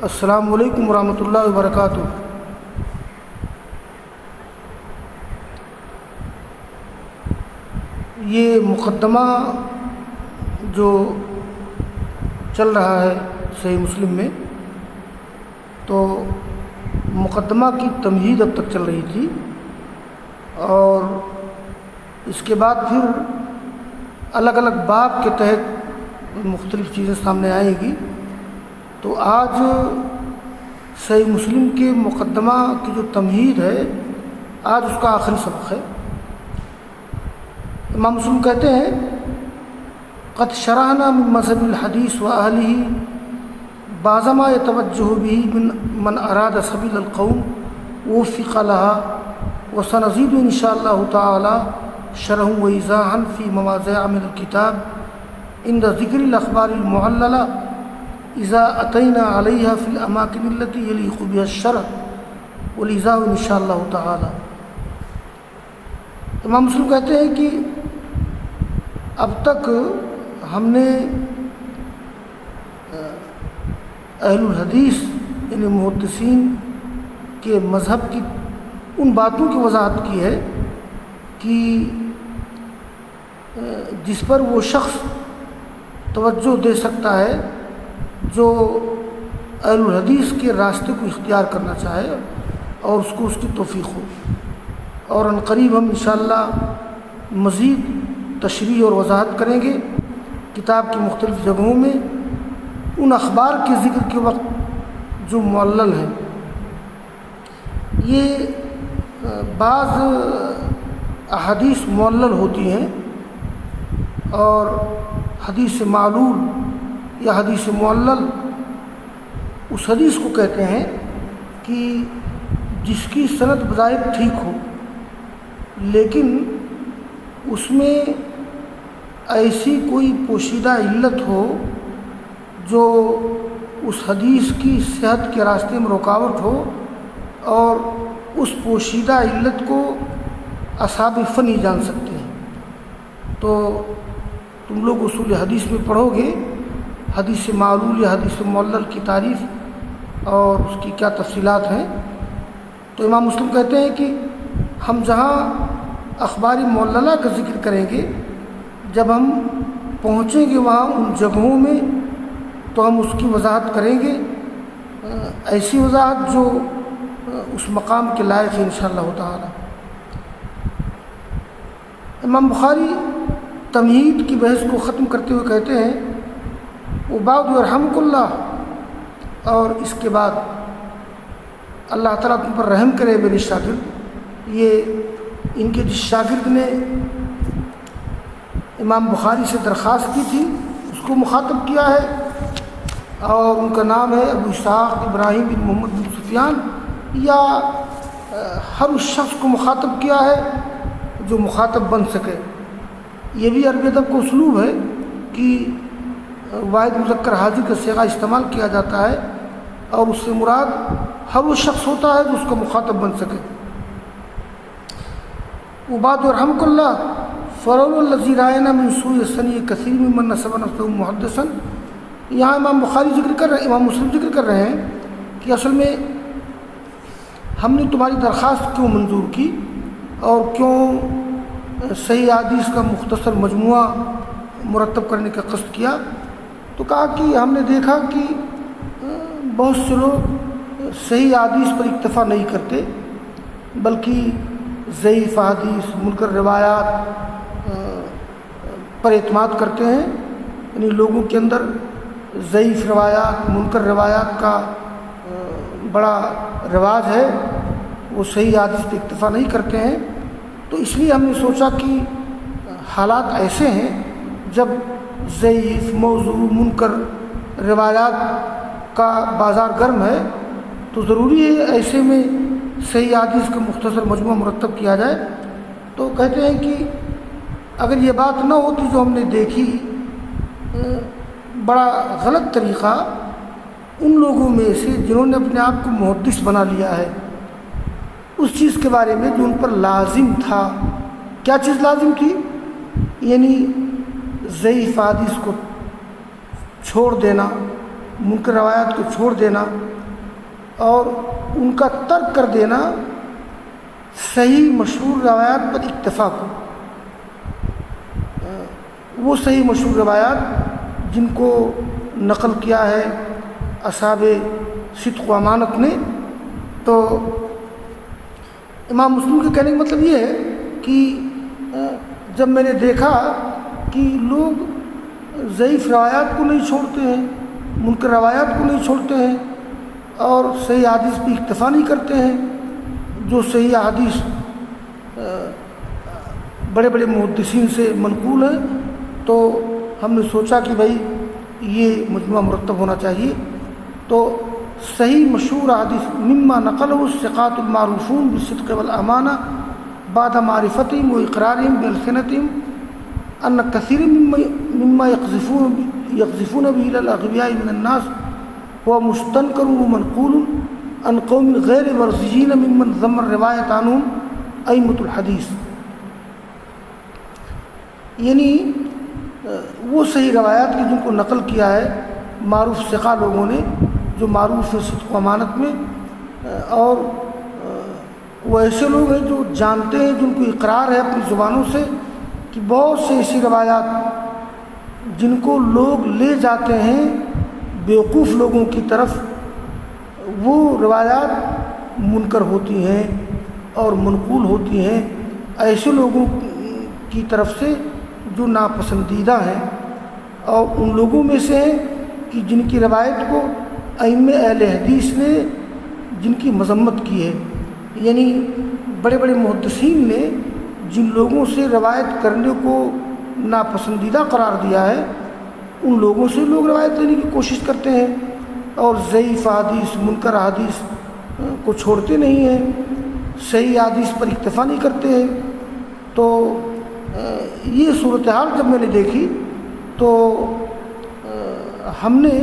السلام علیکم ورحمۃ اللہ وبرکاتہ۔ یہ مقدمہ جو چل رہا ہے صحیح مسلم میں، تو مقدمہ کی تمہید اب تک چل رہی تھی، اور اس کے بعد پھر الگ الگ باب کے تحت مختلف چیزیں سامنے آئیں گی۔ تو آج صحیح مسلم کے مقدمہ کی جو تمہید ہے، آج اس کا آخری سبق ہے۔ امام مسلم کہتے ہیں: قد شرحنا من مذهب الحدیث وأهله بعض ما يتوجه به من أراد سبيل القوم ووفق لها، وسنزيد إن شاء الله تعالى شرحا وإيضاحا في مواضع من الكتاب عند ذكر الأخبار المعللة إذا أتينا عليها في الأماكن التي يليق بها الشرع والإيضاح إن شاء الله تعالى۔ امام مسلم کہتے ہیں کہ اب تک ہم نے اہل الحدیث یعنی محدثین کے مذہب کی ان باتوں کی وضاحت کی ہے کہ جس پر وہ شخص توجہ دے سکتا ہے جو اہل الحدیث کے راستے کو اختیار کرنا چاہے اور اس کو اس کی توفیق ہو۔ اور ان قریب ہم انشاءاللہ مزید تشریح اور وضاحت کریں گے کتاب کی مختلف جگہوں میں ان اخبار کے ذکر کے وقت جو معلل ہیں۔ یہ بعض احادیث معلل ہوتی ہیں، اور حدیث معلول یا حدیث معلل اس حدیث کو کہتے ہیں کہ جس کی سند بظاہر ٹھیک ہو، لیکن اس میں ایسی کوئی پوشیدہ علت ہو جو اس حدیث کی صحت کے راستے میں رکاوٹ ہو، اور اس پوشیدہ علت کو اصحاب فن ہی جان سکتے ہیں۔ تو تم لوگ اصول حدیث میں پڑھو گے حدیث معلول یا حدیث معلل کی تعریف اور اس کی کیا تفصیلات ہیں۔ تو امام مسلم کہتے ہیں کہ ہم جہاں اخبار معللہ کا ذکر کریں گے، جب ہم پہنچیں گے وہاں ان جگہوں میں، تو ہم اس کی وضاحت کریں گے، ایسی وضاحت جو اس مقام کے لائق ہے انشاءاللہ تعالی۔ امام بخاری تمہید کی بحث کو ختم کرتے ہوئے کہتے ہیں: وبعد یرحمک اللہ، اور اس کے بعد اللہ تعالیٰ تم پر رحم کرے میرے شاگرد۔ یہ ان کے جس شاگرد نے امام بخاری سے درخواست کی تھی اس کو مخاطب کیا ہے، اور ان کا نام ہے ابو اسحاق ابراہیم بن محمد بن سفیان، یا ہر اس شخص کو مخاطب کیا ہے جو مخاطب بن سکے۔ یہ بھی عربی ادب کا اسلوب ہے کہ واحد مذکر حاضر کا صیغہ استعمال کیا جاتا ہے، اور اس سے مراد ہر وہ شخص ہوتا ہے جو اس کا مخاطب بن سکے۔ وبعد رحمک اللہ فرول الذی راینا من سوء السنی کثیر ممن نسب نفسه محدثا۔ یہاں امام بخاری ذکر کر رہے ہیں، امام مسلم ذکر کر رہے ہیں کہ اصل میں ہم نے تمہاری درخواست کیوں منظور کی اور کیوں صحیح حدیث کا مختصر مجموعہ مرتب کرنے کا قصد کیا۔ تو کہا کہ ہم نے دیکھا کہ بہت سے لوگ صحیح حدیث پر اکتفا نہیں کرتے، بلکہ ضعیف حدیث، منکر روایات پر اعتماد کرتے ہیں، یعنی لوگوں کے اندر ضعیف روایات، منکر روایات کا بڑا رواج ہے، وہ صحیح حدیث پہ اکتفا نہیں کرتے ہیں۔ تو اس لیے ہم نے سوچا کہ حالات ایسے ہیں جب ضعیف، موضوع، منکر روایات کا بازار گرم ہے، تو ضروری ہے ایسے میں صحیح حدیث کا مختصر مجموعہ مرتب کیا جائے۔ تو کہتے ہیں کہ اگر یہ بات نہ ہوتی جو ہم نے دیکھی، بڑا غلط طریقہ ان لوگوں میں سے جنہوں نے اپنے آپ کو محدث بنا لیا ہے، اس چیز کے بارے میں جو ان پر لازم تھا۔ کیا چیز لازم تھی؟ یعنی ضعیف حدیث کو چھوڑ دینا، منکر روایات کو چھوڑ دینا، اور ان کا ترک کر دینا صحیح مشہور روایات پر اکتفا کو، وہ صحیح مشہور روایات جن کو نقل کیا ہے اصحاب صدق و امانت نے. تو امام مسلم کے کہنے کا مطلب یہ ہے کہ جب میں نے دیکھا کہ لوگ ضعیف روایات کو نہیں چھوڑتے ہیں، منکر روایات کو نہیں چھوڑتے ہیں، اور صحیح حدیث پہ اکتفا نہیں کرتے ہیں، جو صحیح حدیث بڑے بڑے محدثین سے منقول ہیں، تو ہم نے سوچا کہ بھائی یہ مجموعہ مرتب ہونا چاہیے. تو صحیح مشہور حدیث مما نقلہ الثقات المعروفون بالصدق والامانہ بعد معرفتہم و اقرارہم بألسنتہم ان کثیر مما یقذفون به الى الاغبیاء من الناس هو مستنکر ومنقول عن قوم غیر مرضیین ممن ذم الروایت عنہم ائمۃ الحدیث. یعنی وہ صحیح روایات کی جن کو نقل کیا ہے معروف ثقہ لوگوں نے، جو معروف صدق و امانت میں، اور وہ ایسے لوگ ہیں جو جانتے ہیں، جن کو اقرار ہے اپنی زبانوں سے کہ بہت سے ایسی روایات جن کو لوگ لے جاتے ہیں بیوقوف لوگوں کی طرف، وہ روایات منکر ہوتی ہیں اور منقول ہوتی ہیں ایسے لوگوں کی طرف سے جو ناپسندیدہ ہیں، اور ان لوگوں میں سے ہیں کہ جن کی روایت کو ائمہ اہل حدیث نے جن کی مذمت کی ہے. یعنی بڑے بڑے محدثین نے جن لوگوں سے روایت کرنے کو ناپسندیدہ قرار دیا ہے، ان لوگوں سے لوگ روایت لینے کی کوشش کرتے ہیں، اور ضعیف حدیث منکر حدیث کو چھوڑتے نہیں ہیں، صحیح حدیث پر اکتفا نہیں کرتے ہیں. تو یہ صورتحال جب میں نے دیکھی تو ہم نے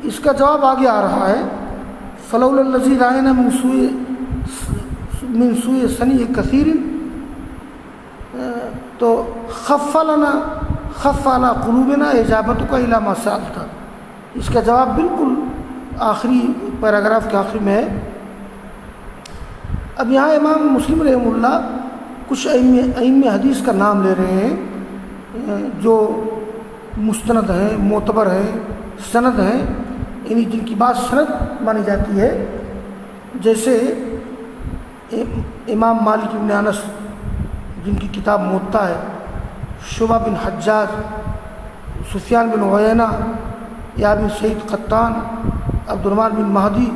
اس کا جواب آگے آ رہا ہے. فلولا الذی رأینا من سوء صنیع کثیر تو خف علی قلوبنا اجابتک الی ما سألت. اس کا جواب بالکل آخری پیراگراف کے آخری میں ہے. اب یہاں امام مسلم رحمہ اللہ کچھ ائمہ حدیث کا نام لے رہے ہیں جو مستند ہیں، معتبر ہیں، سند ہیں، یعنی جن کی بات سند مانی جاتی ہے، جیسے امام مالک بن انس جن کی کتاب موطا ہے، شعبہ بن حجاج، سفیان بن عیینہ، یا بن سعید قطان، عبد الرحمن بن مہدی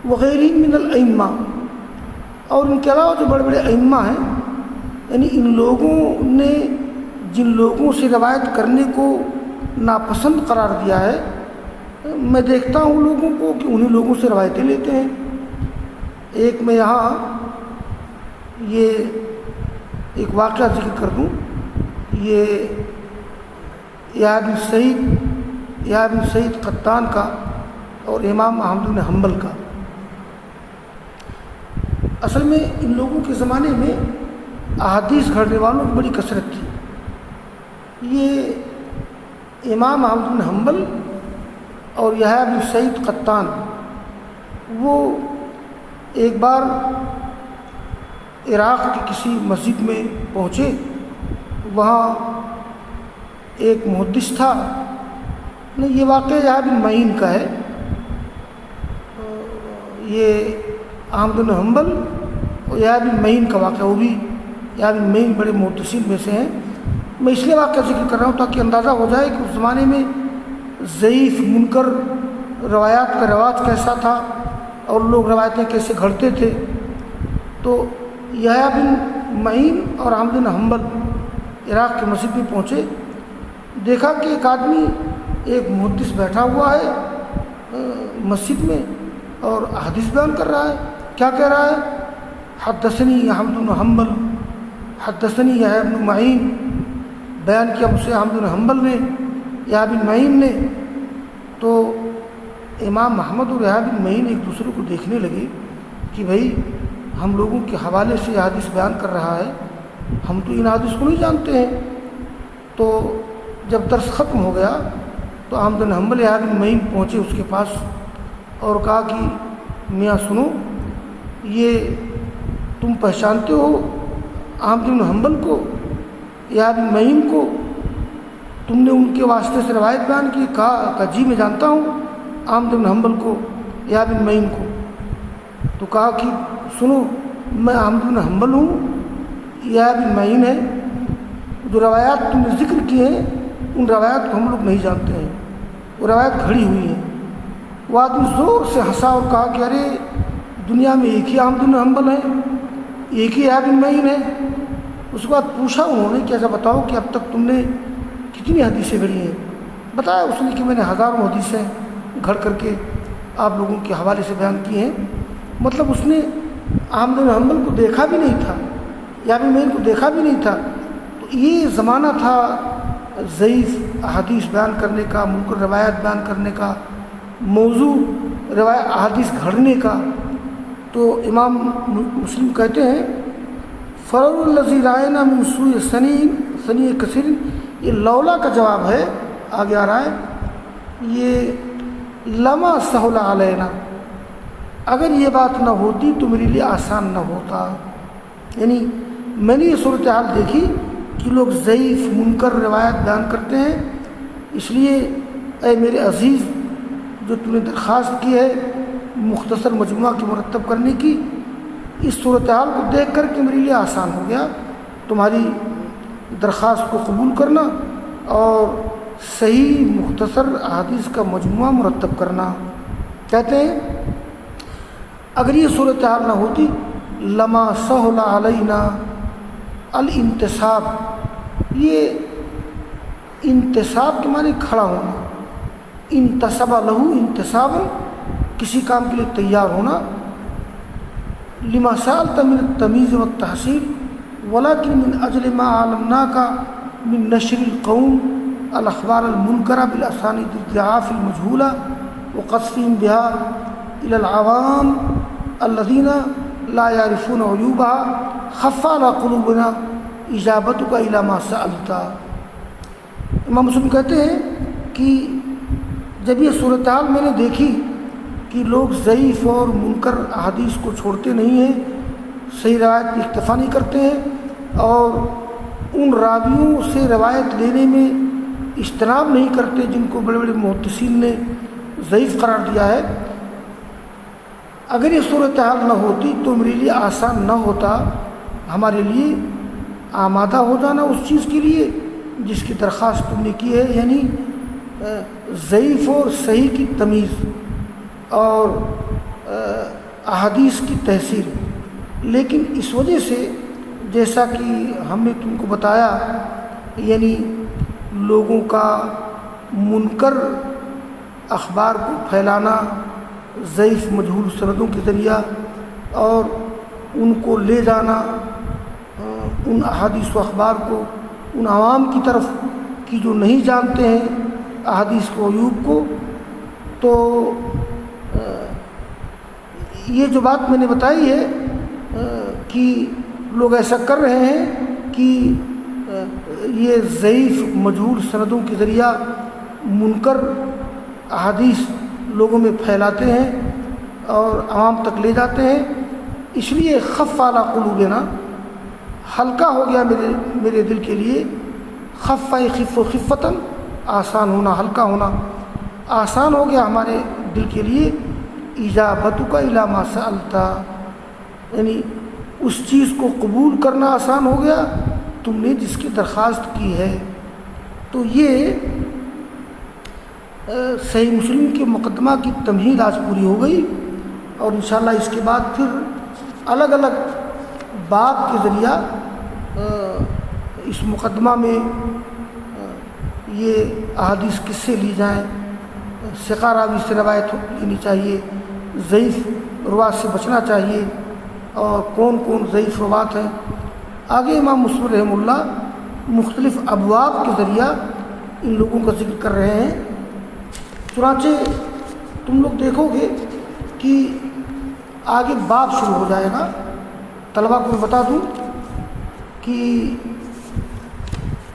وغیرہ من الائمہ، اور ان کے علاوہ جو بڑے بڑے ائمہ ہیں، یعنی ان لوگوں نے جن لوگوں سے روایت کرنے کو ناپسند قرار دیا ہے، میں دیکھتا ہوں لوگوں کو کہ انہی لوگوں سے روایتیں لیتے ہیں. ایک میں یہاں یہ ایک واقعہ ذکر کر دوں. یہ یحییٰ بن سعید قطان کا اور امام احمد بن حنبل کا. اصل میں ان لوگوں کے زمانے میں احادیث گھڑنے والوں کی بڑی کثرت تھی. یہ امام احمد بن حنبل اور یحییٰ بن سعید قطان وہ ایک بار عراق کی کسی مسجد میں پہنچے. وہاں ایک محدث تھا، یہ واقعہ یحییٰ بن معین کا ہے. یہ احمد بن حنبل اور یحییٰ بن معین کا واقعہ، وہ بھی یحییٰ بن معین بڑے محدثین میں سے ہیں. میں اس لیے واقعہ ذکر کر رہا ہوں تاکہ اندازہ ہو جائے کہ اس زمانے میں ضعیف منکر روایات کا رواج کیسا تھا اور لوگ روایتیں کیسے گھڑتے تھے. تو یحییٰ بن معین اور احمد بن حنبل عراق کے مسجد میں پہنچے. دیکھا کہ ایک آدمی ایک محدث بیٹھا ہوا ہے مسجد میں اور حدیث بیان کر رہا ہے. کیا کہہ رہا ہے؟ حدثنی احمد بن حنبل، حدثنی یحییٰ بن معین. بیان کیا مجھ سے احمد بن حنبل نے، یحییٰ بن معین نے. تو امام احمد اور یحییٰ بن معین ایک دوسرے کو دیکھنے لگے کہ بھائی ہم لوگوں کے حوالے سے یہ حدیث بیان کر رہا ہے، ہم تو ان حدیث کو نہیں جانتے ہیں. تو جب درس ختم ہو گیا تو احمد بن حنبل یحییٰ بن معین پہنچے اس کے پاس اور کہا کہ میاں سنو، یہ تم پہچانتے ہو احمد بن حنبل کو یا بن معین کو؟ تم نے ان کے واسطے سے روایت بیان کی؟ کہا جی میں جانتا ہوں احمد بن حنبل کو یا بن معین کو۔ تو کہا کہ سنو، میں احمد بن حنبل ہوں یا بن معین ہے، جو روایات تم نے ذکر کی ہیں ان روایات کو ہم لوگ نہیں جانتے ہیں، وہ روایت کھڑی ہوئی ہیں۔ وہ آدمی زور سے ہنسا اور کہا کہ ارے دنیا میں ایک ہی احمد بن حنبل ہے، ایک ہی بن معین ہے۔ اس کے بعد پوچھا انہوں نے کہ ایسا بتاؤ کہ اب تک تم نے کتنی حدیثیں گھڑی ہیں؟ بتایا اس نے کہ میں نے ہزاروں حدیثیں گھڑ کر کے آپ لوگوں کے حوالے سے بیان کی ہیں۔ مطلب اس نے احمد بن حنبل کو دیکھا بھی نہیں تھا یا بن معین کو دیکھا بھی نہیں تھا۔ تو یہ زمانہ تھا ضعیف احادیث بیان کرنے کا، منکر روایت بیان کرنے کا، موضوع روایت احادیث گھڑنے کا۔ تو امام مسلم کہتے ہیں فرور الذی راینا من سوء سنی کثیر، یہ لولا کا جواب ہے، آگے آ رہا ہے، یہ لما سہل علینا، اگر یہ بات نہ ہوتی تو میرے لیے آسان نہ ہوتا۔ یعنی میں نے یہ صورتحال دیکھی کہ لوگ ضعیف منکر روایت بیان کرتے ہیں، اس لیے اے میرے عزیز جو تم نے درخواست کی ہے مختصر مجموعہ کی مرتب کرنے کی، اس صورتحال کو دیکھ کر کے میرے لیے آسان ہو گیا تمہاری درخواست کو قبول کرنا اور صحیح مختصر احادیث کا مجموعہ مرتب کرنا۔ کہتے ہیں اگر یہ صورتحال نہ ہوتی لما سہل علینا الانتصاب، یہ انتصاب کے معنی کھڑا ہونا، انتصب لہو انتصاب، کسی کام کے لیے تیار ہونا، لما سألت من التمیز والتحصیل ولكن من اجل ما علمناک من نشر القوم الاخبار المنکرہ بالاسانید الضعاف المجہولہ وقذفهم بها الى العوام الذین لا يعرفون عیوبها خف على قلوبنا اجابتک الى ما سألت۔ امام مسلم کہتے ہیں کہ جب یہ صورتحال میں نے دیکھی کہ لوگ ضعیف اور منکر احادیث کو چھوڑتے نہیں ہیں، صحیح روایت کی اکتفا نہیں کرتے ہیں اور ان راویوں سے روایت لینے میں اجتناب نہیں کرتے جن کو بڑے بڑے محدثین نے ضعیف قرار دیا ہے، اگر یہ صورتحال نہ ہوتی تو میرے لیے آسان نہ ہوتا ہمارے لیے آمادہ ہو جانا اس چیز کے لیے جس کی درخواست تم نے کی ہے، یعنی ضعیف اور صحیح کی تمیز اور احادیث کی تحصیل۔ لیکن اس وجہ سے جیسا کہ ہم نے تم کو بتایا، یعنی لوگوں کا منکر اخبار کو پھیلانا ضعیف مجہول سندوں کے ذریعہ اور ان کو لے جانا، ان احادیث و اخبار کو ان عوام کی طرف کی جو نہیں جانتے ہیں احادیث کو عیوب کو، تو یہ جو بات میں نے بتائی ہے کہ لوگ ایسا کر رہے ہیں کہ یہ ضعیف مجہول سندوں کے ذریعہ منکر احادیث لوگوں میں پھیلاتے ہیں اور عوام تک لے جاتے ہیں، اس لیے خف علی قلوبنا، ہلکا ہو گیا میرے دل کے لیے، خف یخف خفتاً، آسان ہونا، ہلکا ہونا آسان ہو گیا ہمارے دل کے لیے، اجابتک الی ما سألت، یعنی اس چیز کو قبول کرنا آسان ہو گیا تم نے جس کی درخواست کی ہے۔ تو یہ صحیح مسلم کے مقدمہ کی تمہید آج پوری ہو گئی، اور انشاءاللہ اس کے بعد پھر الگ الگ باب کے ذریعہ اس مقدمہ میں یہ احادیث کس سے لی جائیں، ثقہ راوی سے روایت لینی چاہیے، ضعیف روات سے بچنا چاہیے، اور کون کون ضعیف روات ہیں، آگے امام مسلم رحمہ اللہ مختلف ابواب کے ذریعہ ان لوگوں کا ذکر کر رہے ہیں۔ چنانچہ تم لوگ دیکھو گے کہ آگے باب شروع ہو جائے گا۔ طلبہ کو میں بتا دوں کہ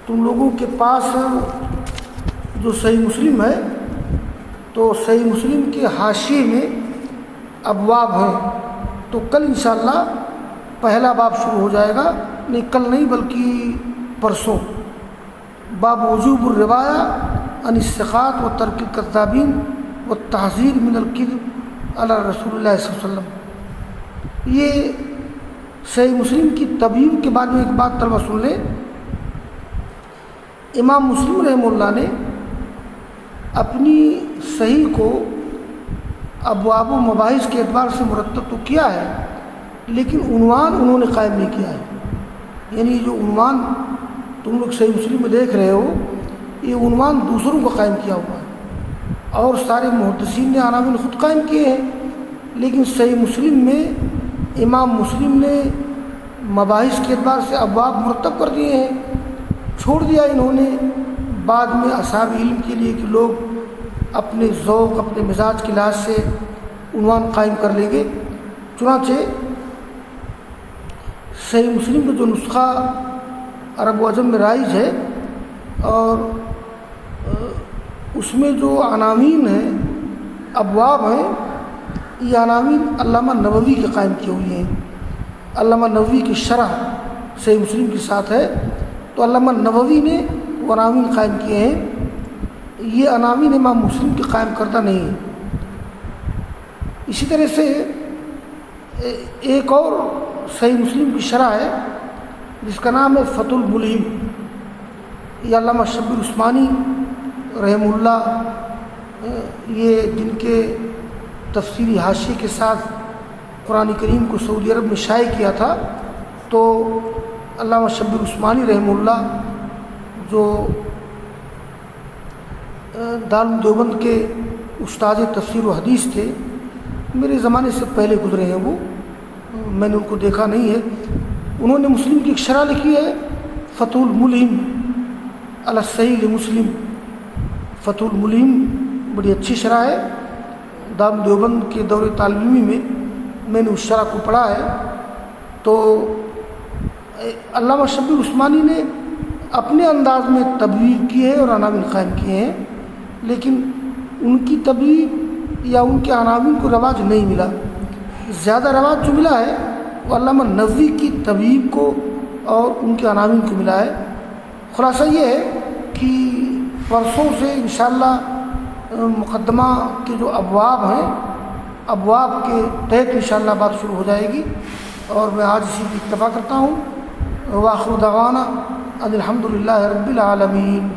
تم لوگوں کے پاس جو صحیح مسلم ہے تو صحیح مسلم کے حاشیے میں ابواب ہیں، تو کل انشاءاللہ پہلا باب شروع ہو جائے گا، نہیں کل نہیں بلکہ پرسوں، باب وجوب الروایہ عن الثقات و ترک الکذابین و تحذیر من الکذب علی رسول اللہ صلی اللہ علیہ وسلم۔ یہ صحیح مسلم کی تبیین کے بعد میں ایک بات طلبہ سن لیں، امام مسلم رحمہ اللہ نے اپنی صحیح کو ابواب و مباحث کے اعتبار سے مرتب تو کیا ہے، لیکن عنوان انہوں نے قائم نہیں کیا ہے۔ یعنی جو عنوان تم لوگ صحیح مسلم میں دیکھ رہے ہو، یہ عنوان دوسروں کو قائم کیا ہوا ہے، اور سارے محدثین نے عناوین خود قائم کیے ہیں، لیکن صحیح مسلم میں امام مسلم نے مباحث کے اعتبار سے ابواب مرتب کر دیے ہیں، چھوڑ دیا انہوں نے بعد میں اصحاب علم کے لیے کہ لوگ اپنے ذوق اپنے مزاج کے لحاظ سے عنوان قائم کر لیں گے۔ چنانچہ صحیح مسلم کا جو نسخہ عرب و عجم میں رائج ہے، اور اس میں جو عناوین ہیں ابواب ہیں، یہ عناوین علامہ نووی کے قائم کیے ہوئے ہیں۔ علامہ نووی کی شرح صحیح مسلم کے ساتھ ہے، تو علامہ نووی نے وہ عناوین قائم کیے ہیں، یہ عناوین امام مسلم کے قائم کردہ نہیں ہیں۔ اسی طرح سے ایک اور صحیح مسلم کی شرح ہے جس کا نام ہے فتح الملہم، یہ علامہ شبیر عثمانی رحمہ اللہ، یہ جن کے تفسیری حاشیے کے ساتھ قرآن کریم کو سعودی عرب میں شائع کیا تھا، تو علامہ شبیر عثمانی رحمہ اللہ جو دارالعلوم دیوبند کے استاد تفسیر و حدیث تھے، میرے زمانے سے پہلے گزرے ہیں، وہ میں نے ان کو دیکھا نہیں ہے، انہوں نے مسلم کی ایک شرح لکھی ہے فتح الملہم علی الصحیح مسلم۔ فتح الملہم بڑی اچھی شرح ہے، دارالعلوم دیوبند کے دور طالب علمی میں نے اس شرح کو پڑھا ہے۔ تو علامہ شبیر عثمانی نے اپنے انداز میں تبویب کی ہے اور عناوین قائم کیے ہیں، لیکن ان کی تبویب یا ان کے عناوین کو رواج نہیں ملا۔ زیادہ رواج جو ملا ہے وہ علامہ نووی کی تبویب کو اور ان کے عناوین کو ملا ہے۔ خلاصہ یہ ہے کہ پرسوں سے انشاءاللہ مقدمہ کے جو ابواب ہیں، ابواب کے تحت انشاءاللہ بات شروع ہو جائے گی، اور میں آج اسی کی اکتفا کرتا ہوں۔ وآخر دعوانا ان الحمد للہ رب العالمین۔